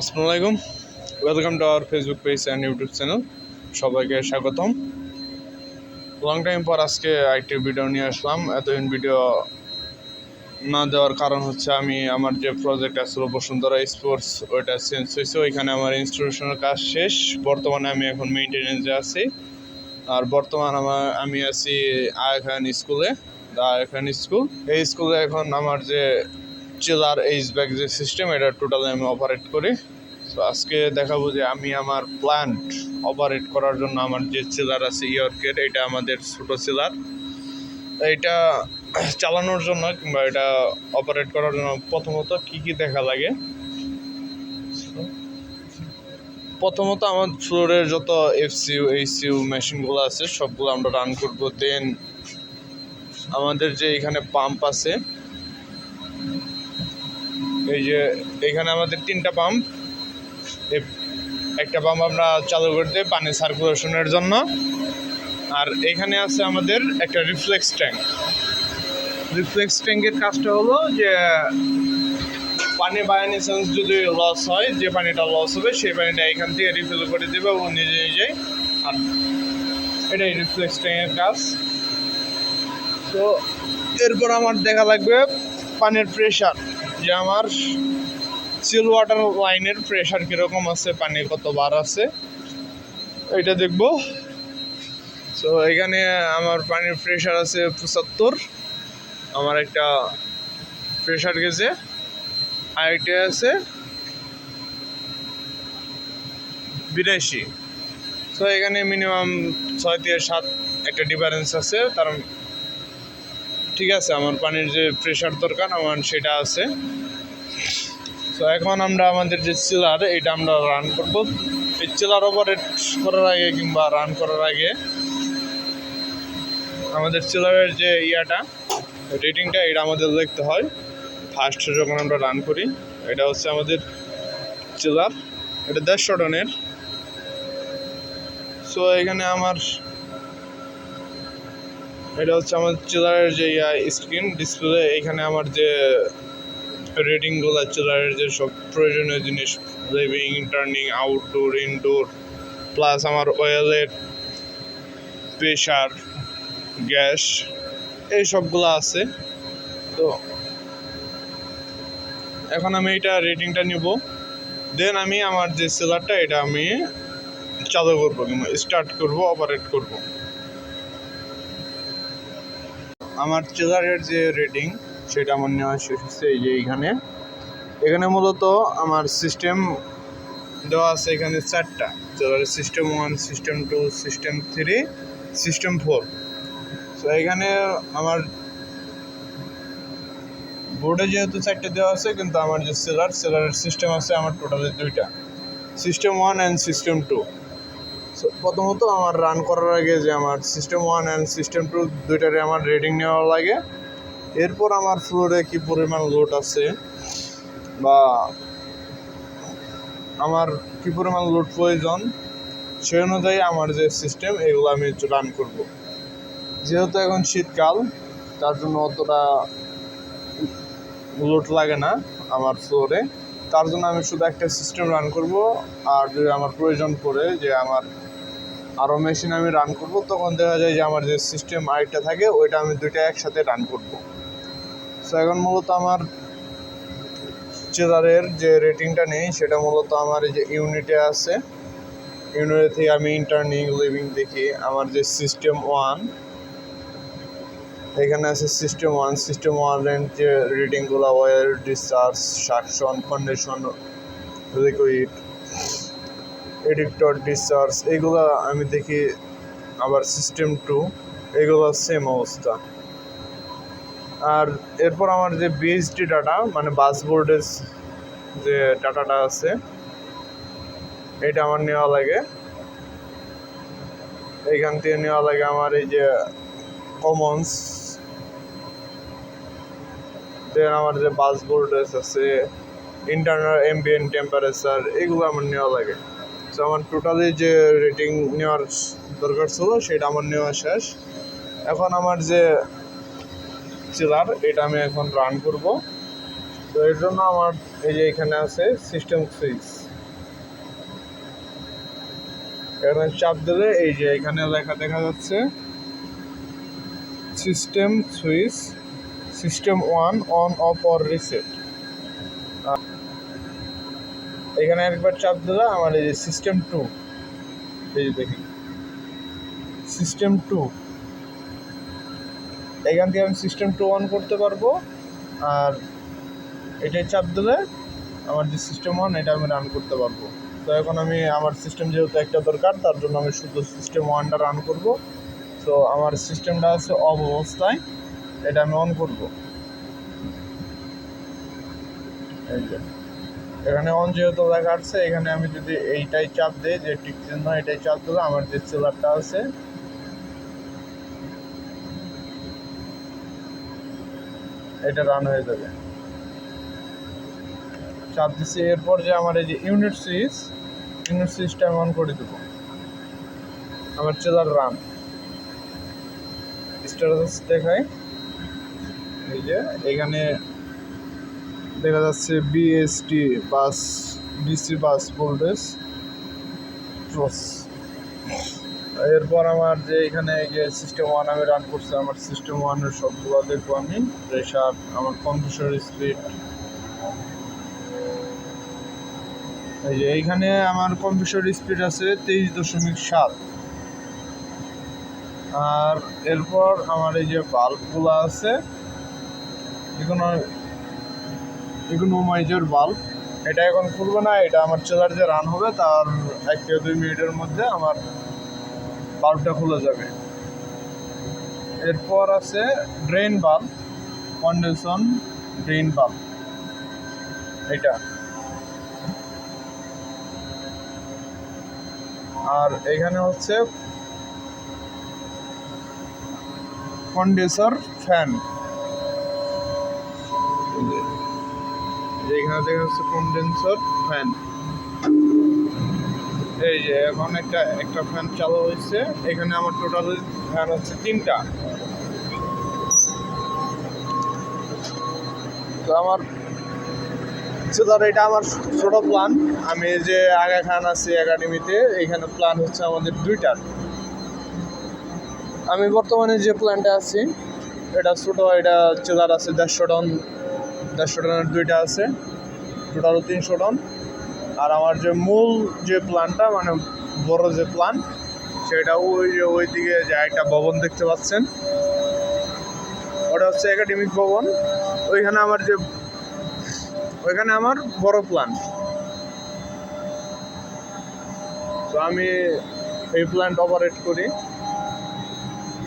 আসসালামু আলাইকুম, welcome to our Facebook page and YouTube channel. সবাইকে স্বাগতম। লং টাইম পর আজকে আইটি ভিডিও নিয়ে আসলাম। এতদিন ভিডিও না দেওয়ার কারণ হচ্ছে আমি আমার যে প্রজেক্ট আসলো বসুন্ধরা স্পোর্টস ওইটা চেঞ্জ হয়েছে। ওইখানে আমার ইনস্টলেশনের কাজ শেষ। বর্তমানে আমি এখন মেইনটেনেন্সে আছি। আর আমি আছি আয়া খান স্কুলে, আয়া খান স্কুল। এই স্কুলে এখন আমার যে চিলার এইচব্যাক যে সিস্টেম এটা টোটালি আমি অপারেট করি। তো আজকে দেখাবো যে আমি আমার প্ল্যান্ট অপারেট করার জন্য আমার যে চিলার আছে ইয়র্কের, এটা আমাদের ছোটো চিলার। এইটা চালানোর জন্য কিংবা এটা অপারেট করার জন্য প্রথমত কি দেখা লাগে। প্রথমত আমার ফ্লোরের যত এফসিউ এইচসিউ মেশিনগুলো আছে সবগুলো আমরা রান করবো। দেন আমাদের যে এখানে পাম্প আছে, এই যে এখানে আমাদের 3টা পাম্প। একটা পাম্প আমরা চালু করতে পানি সার্কুলেশনের জন্য, আর এখানে আছে আমাদের একটা রিফ্লেক্স ট্যাঙ্কের কাজটা হলো যে পানি বাই এনি চান্স যদি লস হয়, যে পানিটা লস হবে সেই পানিটা এখান থেকে রিফিল করে দেবে ও নিজেই। আর এটাই রিফ্লেক্স ট্যাঙ্কের কাজ। তো এরপর আমার দেখা লাগবে পানির প্রেশার, যে আমার চিল ওয়াটার লাইনের প্রেশার কীরকম আছে, পানি কত বার আছে এটা দেখব। তো এখানে আমার পানির প্রেশার আছে 75, আমার একটা প্রেশার গেজে। আরেকটা আছে 82। তো এখানে মিনিমাম 6 থেকে 7 একটা ডিফারেন্স আছে। তার ঠিক আছে, আমার পানির যে প্রেশার দরকার আমার সেটা আছে। তো এখন আমরা আমাদের যে চিলার এটা আমরা রান করব। এই চিলার অপারেট করার আগে কিংবা রান করার আগে আমাদের চিলারের যে রেটিংটা এটা আমাদের দেখতে হয় ফার্স্ট যখন আমরা রান করি। এটা হচ্ছে আমাদের চিলার, এটা 150 টনের। সো এখানে এটা হচ্ছে আমার চিলারের যে স্ক্রিন ডিসপ্লে। এখানে আমার যে রেটিংগুলো, চিলারের যে সব প্রয়োজনীয় জিনিস, living, turning, outdoor, indoor, plus আমার অয়েলের প্রেশার, গ্যাস, এই সবগুলো আছে। তো এখন আমি এটা রেটিংটা নিব। দেন আমি আমার যে চিলারটা এটা আমি চালু করবো কিংবা স্টার্ট করব, অপারেট করব। আমার চিলারের যে রেটিং সেটা আমার নেওয়া শেষ হচ্ছে। এই যে এখানে মূলত আমার সিস্টেম দেওয়া আছে এখানে 4টা চিলারের, সিস্টেম 1, সিস্টেম 2, সিস্টেম 3, সিস্টেম 4। তো এখানে আমার বোর্ডে যেহেতু 4টে দেওয়া আছে, কিন্তু আমার যে চিলারের সিস্টেম আছে আমার টোটালি 2টা, সিস্টেম 1 অ্যান্ড সিস্টেম 2। সো প্রথমত আমার রান করার আগে যে আমার সিস্টেম 1 অ্যান্ড সিস্টেম 2 দুইটারে আমার রেটিং নেওয়া লাগে। এরপর আমার ফ্লোরে কি পরিমাণ লোড আছে বা আমার কি পরিমাণ লোড প্রয়োজন সেই অনুযায়ী আমার যে সিস্টেম এগুলো আমি রান করব। যেহেতু এখন শীতকাল, তার জন্য অতটা লোড লাগে না আমার ফ্লোরে। তার জন্য আমি শুধু একটা সিস্টেম রান করব। আর যদি আমার প্রয়োজন পড়ে যে আমার আরও মেশিন আমি রান করব, তখন দেখা যায় যে আমার যে সিস্টেম আরেকটা থাকে ওইটা আমি 2টা একসাথে রান করব। সো এখন মূলত আমার চিলারের যে রেটিংটা নেই সেটা মূলত আমার এই যে ইউনিটে আছে। ইউনিটে থেকে আমি ইন্টারনিং, লিভিং দেখি। আমার যে সিস্টেম 1, এখানে আছে সিস্টেম 1 এর যে রিডিংগুলো, oil, discharge, suction, condition, liquid, eductor, discharge, এইগুলো আমি দেখি। আবার সিস্টেম 2 এগুলো সেম অবস্থা। আর এরপর আমার যে বিএসডি ডাটা, মানে বাসবোর্ডের যে ডাটাটা আছে এটা আমার নেওয়া লাগে। এইখান থেকে নেওয়া লাগে আমার এই যে কমন্স। দেন আমার যে বাসবোর্ড আছে, ইন্টারনাল অ্যাম্বিয়েন্ট টেম্পারেচার, এগুলো আমার নেওয়া লাগে। তো আমার টোটালি যে রেটিং নেওয়ার দরকার ছিল সেটা আমার নেওয়া শেষ। এখন আমার যে চিলার এটা আমি এখন রান করব। তো এর জন্য আমার এই যে এখানে আছে সিস্টেম সুইচ। এখানে চাপ দিলে এই যে এখানে লেখা দেখা যাচ্ছে system switch, system 1 on of or reset. এখানে একবার চাপ দিলে আমার এই যে সিস্টেম 2, এই যে দেখেন সিস্টেম 2, এখান থেকে আমি সিস্টেম 2 অন করতে পারবো। আর এটাই চাপ দিলে আমার যে সিস্টেম 1 এটা আমি রান করতে পারবো। তো এখন আমি আমার সিস্টেম যেহেতু একটা দরকার, তার জন্য আমি শুধু সিস্টেম 1টা রান করব। তো আমার সিস্টেমটা আছে অফ অবস্থায়, এটা আমি অন করব। এই যে এখানে অন যেহেতু লেখা আছে, এখানে আমি যদি এইটাই চাপ দিই যে টিক চিহ্ন, এটাই চাপ দিলে আমার যে চিলারটা আছে এটা রান হয়ে যাবে। চাপ দিচ্ছি, এরপর যে আমার এই যে ইউনিট সুইচটা আমি অন করে দেবো। আমার চিলার রান স্ট্যাটাস দেখায়, এই যে এখানে দেখা যাচ্ছে বিএসটি বাস, ডিসি বাস ভোল্টেজ ক্রস। এরপর আমার যে এখানে যে সিস্টেম 1 আমি রান করছি, আমার সিস্টেম 1-এর সবগুলো দেখবো আমি। প্রেশার, আমার কম্প্রেসর স্পিড, এই যে এইখানে আমার কম্প্রেসর স্পিড আছে 23.7। আর এরপর আমার এই যে বাল্বগুলো আছে, ইকোনোমাইজার বাল্ব, এটা এখন খুলবো না, এটা আমার চিলার যে রান হবে তার 1 থেকে 2 মিনিটের মধ্যে আমার বাল্বটা খুলে যাবে। এরপর আছে ড্রেন বাল্ব, কন্ডেনশন ড্রেন বাল্ব, এটা। আর এখানে হচ্ছে কন্ডেন্সার ফ্যান, এখানে দেখা যাচ্ছে কন্ডেন্সার ফ্যান। এই যে এখন একটা ফ্যান চালু হয়েছে। এখানে আমার টোটাল ফ্যান হচ্ছে 3টা। তো আমার চিলার, এটা আমার ছোট প্ল্যান। আমি যে আগা খান আছি একাডেমিতে, এখানে প্ল্যান হচ্ছে আমাদের 2টার। আমি বর্তমানে যে প্ল্যানটা আছি এটা ছোট, এটা চিলার আছে 150 টনের 2টা আছে, টোটাল 300 টন। আর আমার যে মূল যে প্ল্যানটা, মানে বড় যে প্ল্যান, সেটা ওই দিকে যে একটা ভবন দেখতে পাচ্ছেন, ওটা হচ্ছে একাডেমিক ভবন। ওইখানে আমার বড় প্ল্যান। তো আমি এই প্ল্যানটা অপারেট করি,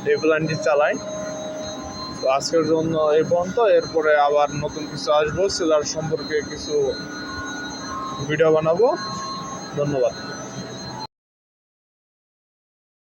এই প্ল্যানটি চালাই। তো আজকের জন্য এই পর্যন্ত। এরপরে আবার নতুন কিছু আসবো, সেলার সম্পর্কে কিছু ভিডিও বানাবো। ধন্যবাদ।